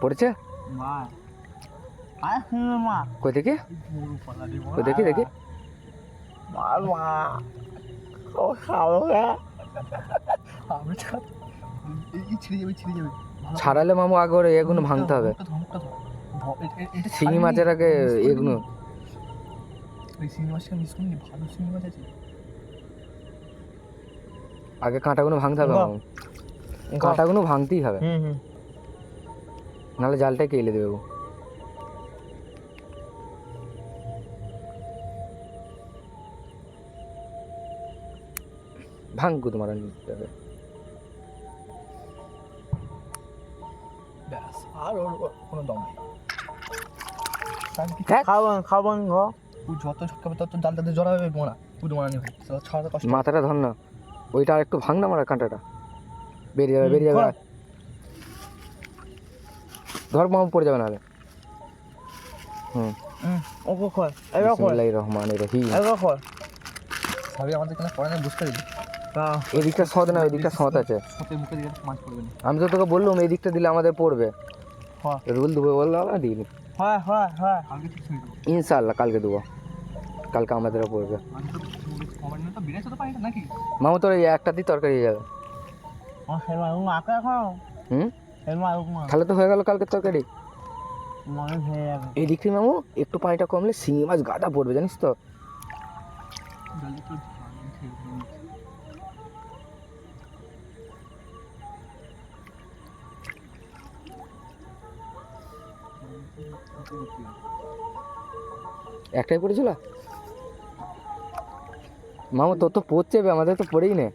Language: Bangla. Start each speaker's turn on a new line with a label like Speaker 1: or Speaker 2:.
Speaker 1: পড়েছে কই দেখি কই দেখি দেখি ছাড়ালে মামু আগে ওর এগুলো ভাঙতে হবে শিঙি মাছের আগে এগুলো আগে কাঁটাগুলো ভাঙতে হবে মামু কাঁটাগুলো ভাঙতেই হবে নাহলে জালটাই কেলে দেবে ও ভাঙকু তোমার নিতে হবে
Speaker 2: ব্যাস আর ওর কোনো দম নেই
Speaker 1: খাওয়ান
Speaker 2: যত ঝটকাবে তত জালটাতে জড়া হবে মোড়া পুরো মোড়া নিয়ে ছাড়াতে কষ্ট
Speaker 1: মাথাটা ধর না ওইটা আর একটু ভাঙ না মারা কাঁটাটা বেরিয়ে যাবে ধর মামু পড়ে যাবে নাহলে বিসমিল্লাহির রহমানির রহিম
Speaker 2: সবই আমাদের কেন পড়া নেই বুঝতে দিবি
Speaker 1: এদিকটা সদ না ওইদিকটা সদ আছে
Speaker 2: সতের মুখে দিকে মাছ পড়বে না
Speaker 1: আমি তো তোকে বললাম এই দিকটা দিলে আমাদের পড়বে
Speaker 2: হ্যাঁ
Speaker 1: রুল দেবো বললাম না দিইনি
Speaker 2: কালকে ঠিক হয়ে যাবো
Speaker 1: ইনশাআল্লাহ কালকে দেবো কালকে আমাদেরও পড়বে
Speaker 2: আমি তো কমার তো বিরাইছে তো পারি না নাকি
Speaker 1: মামু তোর এই একটা দিয়ে তরকারি হয়ে যাবে তাহলে তো হয়ে গেল কালকে তরকারি এই দিকটি মামু একটু পানিটা কমলে শিঙি মাছ গাদা পড়বে জানিস তো একটাই পড়েছিল মামু তোর তো পড়ছে আমাদের তো পড়েই নে